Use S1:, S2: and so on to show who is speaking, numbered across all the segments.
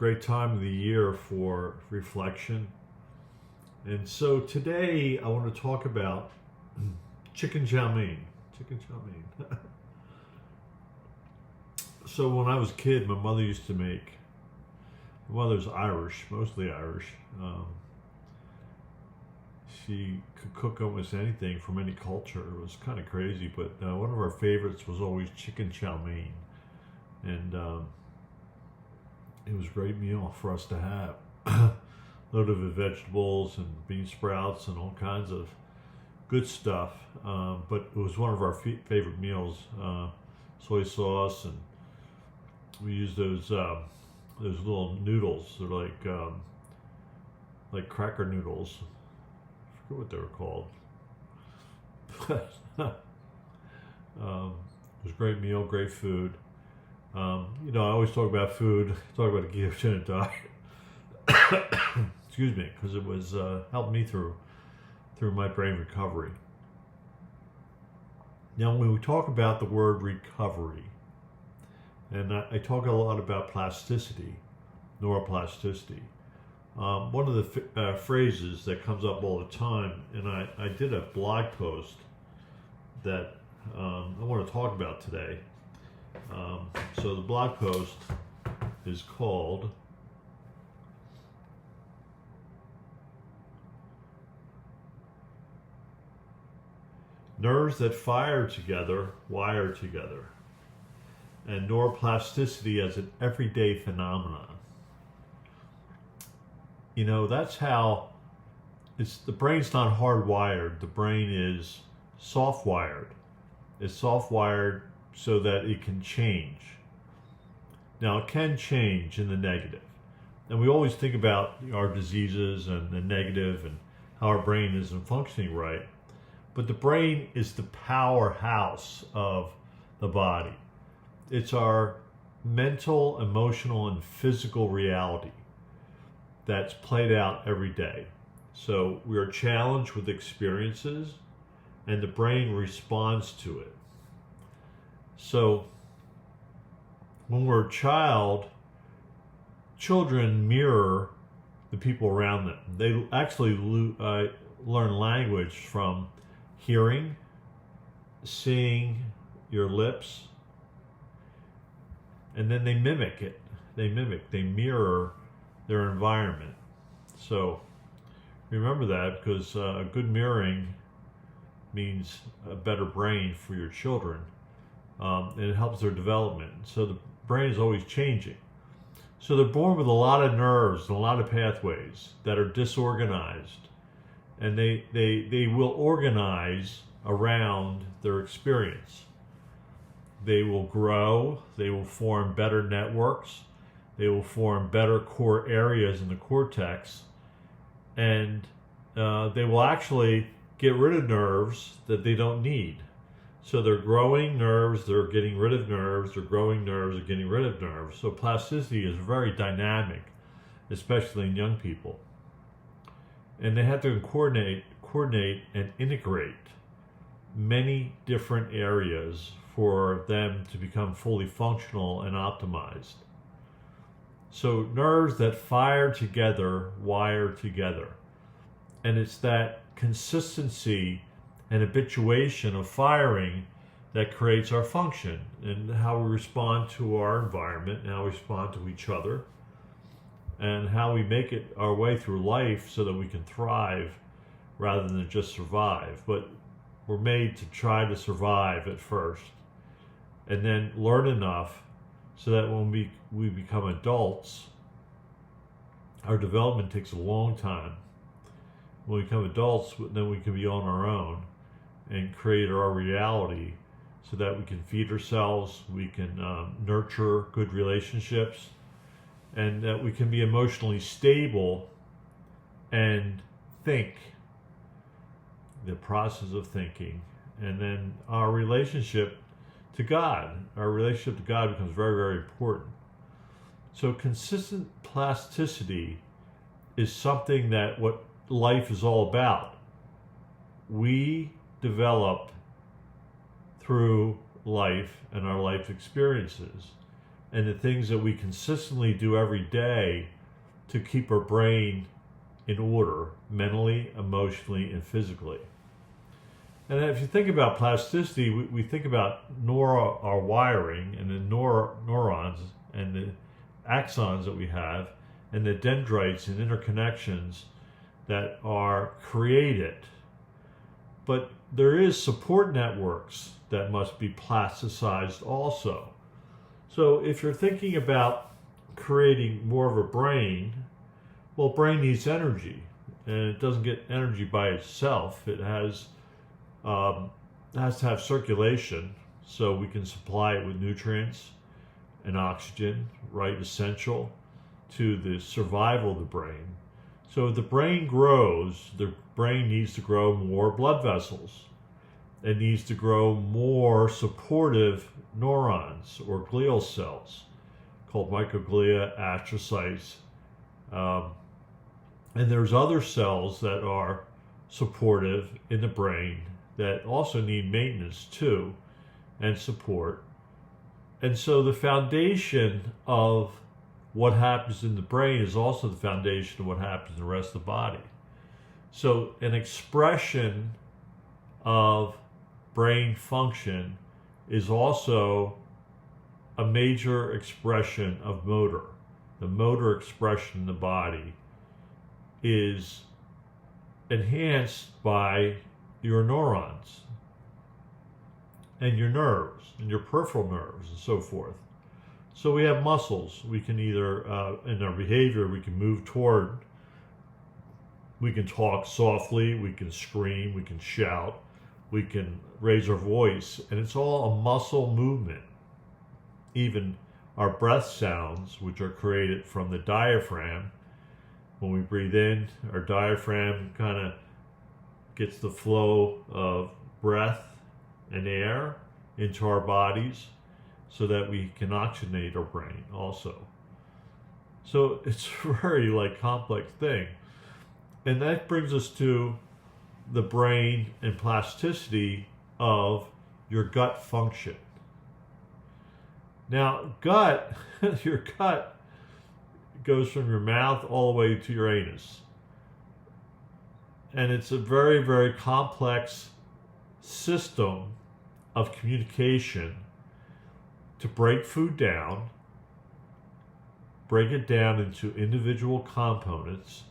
S1: Great time of the year for reflection. And so today I want to talk about chicken chow mein. Chicken chow mein. So when I was a kid, my mother used to make. My mother's Irish, mostly Irish. She could cook almost anything from any culture. It was kind of crazy, but one of our favorites was always chicken chow mein, and it was a great meal for us to have. Loaded with vegetables and bean sprouts and all kinds of good stuff. But it was one of our favorite meals. Soy sauce, and we used those little noodles. They're like cracker noodles. I forget what they were called. It was a great meal, great food. I always talk about food, talk about a ketogenic diet. Excuse me, because it was helped me through my brain recovery. Now, when we talk about the word recovery, and I talk a lot about plasticity, neuroplasticity. One of the phrases that comes up all the time, and I did a blog post that I want to talk about today. So the blog post is called Nerves That Fire Together, Wire Together, and Neuroplasticity as an Everyday Phenomenon. That's how the brain's not hardwired. The brain is soft-wired. It's soft-wired so that it can change. Now, it can change in the negative. And we always think about our diseases and the negative and how our brain isn't functioning right. But the brain is the powerhouse of the body. It's our mental, emotional, and physical reality that's played out every day. So we are challenged with experiences, and the brain responds to it. So when we're a child, children mirror the people around them. They actually learn language from hearing, seeing your lips, and then they mimic it. They mirror their environment. So remember that, because good mirroring means a better brain for your children, and it helps their development. So the brain is always changing. So they're born with a lot of nerves and a lot of pathways that are disorganized, and they will organize around their experience. They will grow, they will form better networks, they will form better core areas in the cortex, and they will actually get rid of nerves that they don't need. So they're growing nerves, they're getting rid of nerves, they're growing nerves, they're getting rid of nerves. So plasticity is very dynamic, especially in young people. And they have to coordinate and integrate many different areas for them to become fully functional and optimized. So nerves that fire together, wire together. And it's that consistency and habituation of firing that creates our function and how we respond to our environment and how we respond to each other and how we make it our way through life so that we can thrive rather than just survive. But we're made to try to survive at first and then learn enough so that when we become adults, our development takes a long time. When we become adults, then we can be on our own and create our reality so that we can feed ourselves, we can nurture good relationships, and that we can be emotionally stable and think, the process of thinking. And then our relationship to God becomes very, very important. So consistent plasticity is something that what life is all about. We develop through life and our life experiences. and the things that we consistently do every day to keep our brain in order, mentally, emotionally, and physically. And if you think about plasticity, we think about our wiring and the neurons and the axons that we have and the dendrites and interconnections that are created. But there is support networks that must be plasticized also. So if you're thinking about creating more of a brain, well, brain needs energy, and it doesn't get energy by itself. It has to have circulation, so we can supply it with nutrients and oxygen, right, essential to the survival of the brain. So if the brain grows, the brain needs to grow more blood vessels. It needs to grow more supportive neurons or glial cells called microglia, astrocytes. And there's other cells that are supportive in the brain that also need maintenance too and support. And so the foundation of what happens in the brain is also the foundation of what happens in the rest of the body. So an expression of brain function is also a major expression of motor. The motor expression in the body is enhanced by your neurons and your nerves and your peripheral nerves and so forth. So we have muscles. We can either, in our behavior, we can move toward, we can talk softly, we can scream, we can shout, we can raise our voice, and it's all a muscle movement. Even our breath sounds, which are created from the diaphragm. When we breathe in, our diaphragm kind of gets the flow of breath and air into our bodies so that we can oxygenate our brain also. So it's a very complex thing. And that brings us to the brain and plasticity of your gut function. Now, gut, your gut goes from your mouth all the way to your anus. And it's a very, very complex system of communication to break food down, break it down into individual components,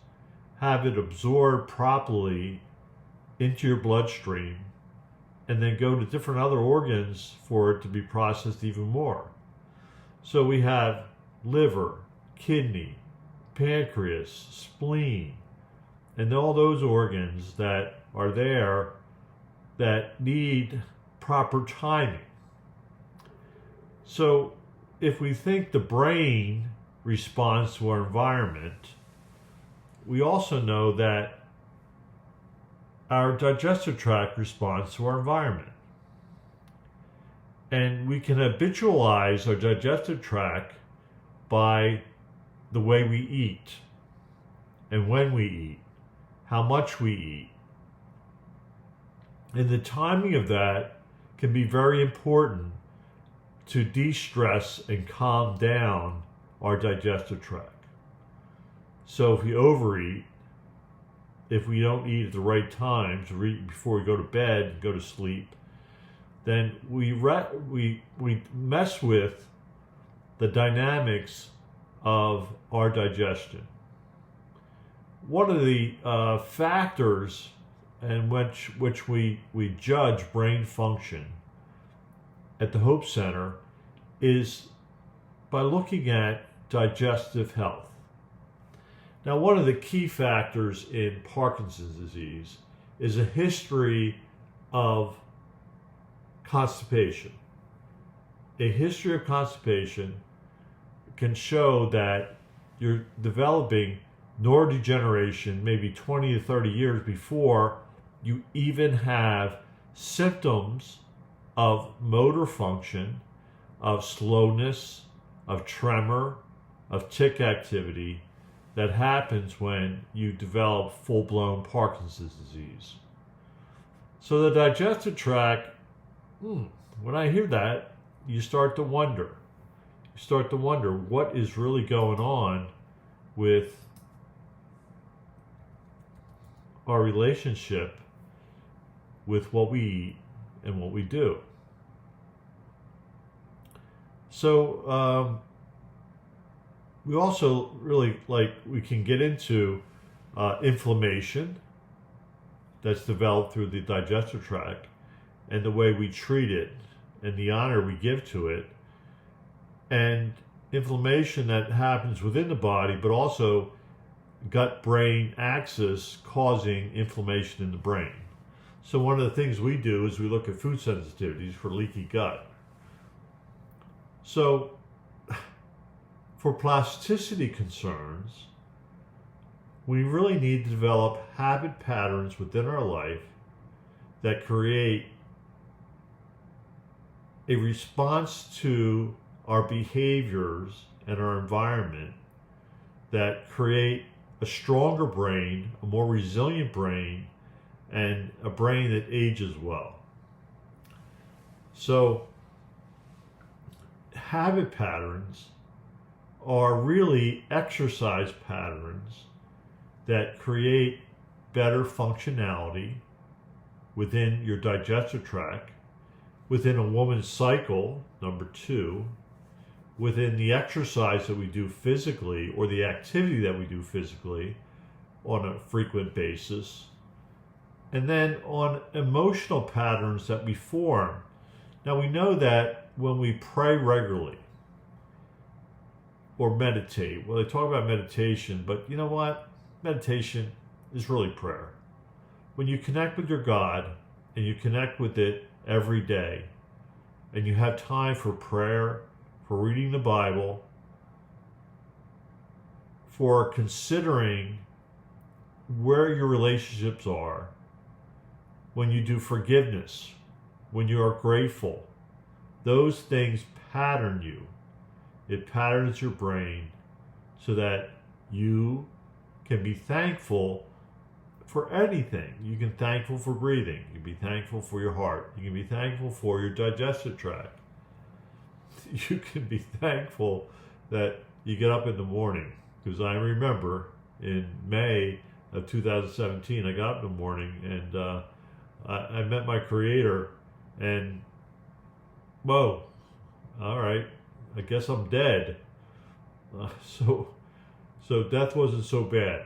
S1: have it absorbed properly into your bloodstream, and then go to different other organs for it to be processed even more. So we have liver, kidney, pancreas, spleen, and all those organs that are there that need proper timing. So if we think the brain responds to our environment, we also know that our digestive tract responds to our environment. And we can habitualize our digestive tract by the way we eat and when we eat, how much we eat. And the timing of that can be very important to de-stress and calm down our digestive tract. So if we overeat, if we don't eat at the right times, or eat before we go to bed and go to sleep, then we mess with the dynamics of our digestion. One of the factors in which we judge brain function at the Hope Center is by looking at digestive health. Now, one of the key factors in Parkinson's disease is a history of constipation. A history of constipation can show that you're developing neurodegeneration maybe 20 to 30 years before you even have symptoms of motor function, of slowness, of tremor, of tic activity that happens when you develop full-blown Parkinson's disease. So the digestive tract, when I hear that, you start to wonder. You start to wonder what is really going on with our relationship with what we eat and what we do. So we also really we can get into inflammation that's developed through the digestive tract and the way we treat it and the honor we give to it, and inflammation that happens within the body, but also gut-brain axis causing inflammation in the brain. So one of the things we do is we look at food sensitivities for leaky gut. So for plasticity concerns, we really need to develop habit patterns within our life that create a response to our behaviors and our environment that create a stronger brain, a more resilient brain, and a brain that ages well. So habit patterns are really exercise patterns that create better functionality within your digestive tract, within a woman's cycle, number 2, within the exercise that we do physically or the activity that we do physically on a frequent basis, and then on emotional patterns that we form. Now we know that when we pray regularly or meditate, well, they talk about meditation, but you know what? Meditation is really prayer. When you connect with your God and you connect with it every day, and you have time for prayer, for reading the Bible, for considering where your relationships are, when you do forgiveness, when you are grateful, those things pattern you. It patterns your brain so that you can be thankful for anything. You can be thankful for breathing. You can be thankful for your heart. You can be thankful for your digestive tract. You can be thankful that you get up in the morning. Because I remember in May of 2017, I got up in the morning and I met my Creator, and whoa, all right, I guess I'm dead. So death wasn't so bad.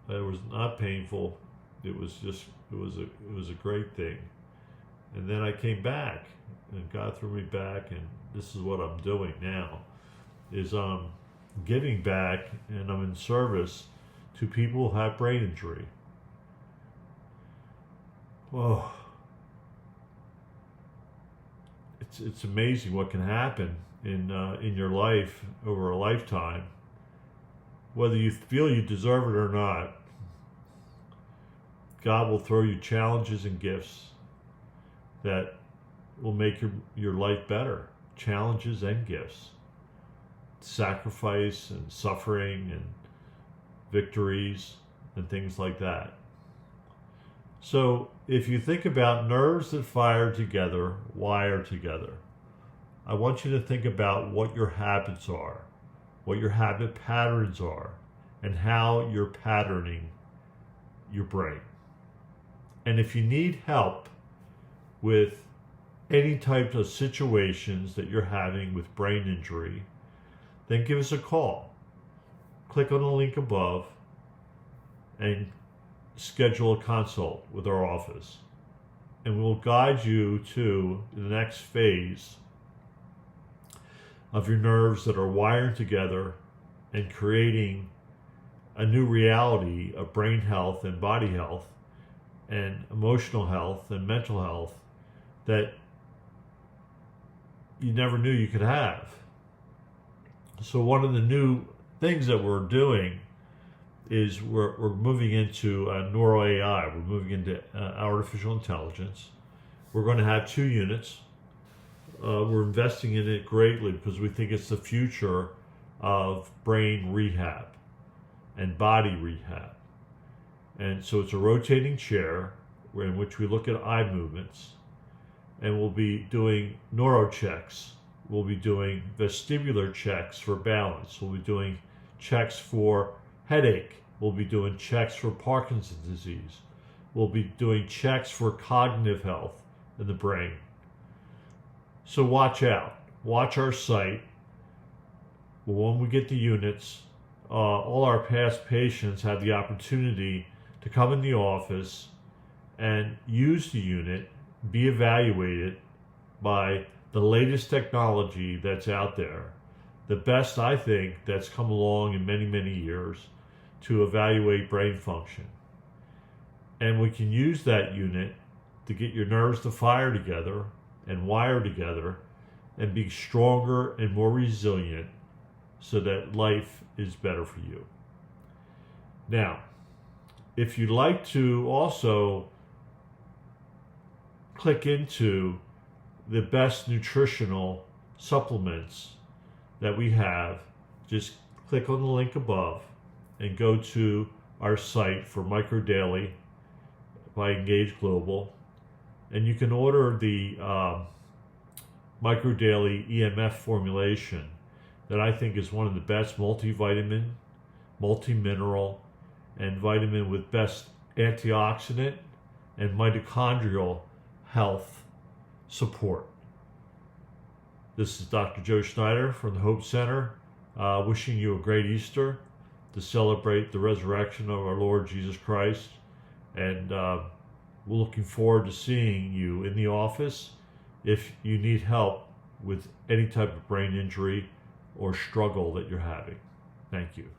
S1: It was not painful. It was a great thing. And then I came back, and God threw me back, and this is what I'm doing now, is I'm giving back, and I'm in service to people who have brain injury. Whoa. It's amazing what can happen in your life over a lifetime, whether you feel you deserve it or not. God will throw you challenges and gifts that will make your life better. Challenges and gifts. Sacrifice and suffering and victories and things like that. So if you think about nerves that fire together, wire together, I want you to think about what your habits are, what your habit patterns are, and how you're patterning your brain. And if you need help with any type of situations that you're having with brain injury, then give us a call. Click on the link above and schedule a consult with our office. And we'll guide you to the next phase of your nerves that are wired together and creating a new reality of brain health and body health and emotional health and mental health that you never knew you could have. So one of the new things that we're doing is we're moving into neuro AI. We're moving into artificial intelligence. We're going to have 2 units. We're investing in it greatly because we think it's the future of brain rehab and body rehab. And so it's a rotating chair in which we look at eye movements, and we'll be doing neuro checks We'll be doing vestibular checks for balance. We'll be doing checks for headache. We'll be doing checks for Parkinson's disease. We'll be doing checks for cognitive health in the brain. So watch out. Watch our site. When we get the units, all our past patients have the opportunity to come in the office and use the unit, be evaluated by the latest technology that's out there, the best, I think, that's come along in many, many years to evaluate brain function. And we can use that unit to get your nerves to fire together and wire together and be stronger and more resilient so that life is better for you. Now, if you'd like to also click into the best nutritional supplements that we have, just click on the link above and go to our site for Micro Daily by Engage Global, and you can order the Micro Daily EMF formulation that I think is one of the best multivitamin, multimineral, and vitamin with best antioxidant and mitochondrial health support. This is Dr. Joe Schneider from the Hope Center, wishing you a great Easter to celebrate the resurrection of our Lord Jesus Christ. And we're looking forward to seeing you in the office if you need help with any type of brain injury or struggle that you're having. Thank you.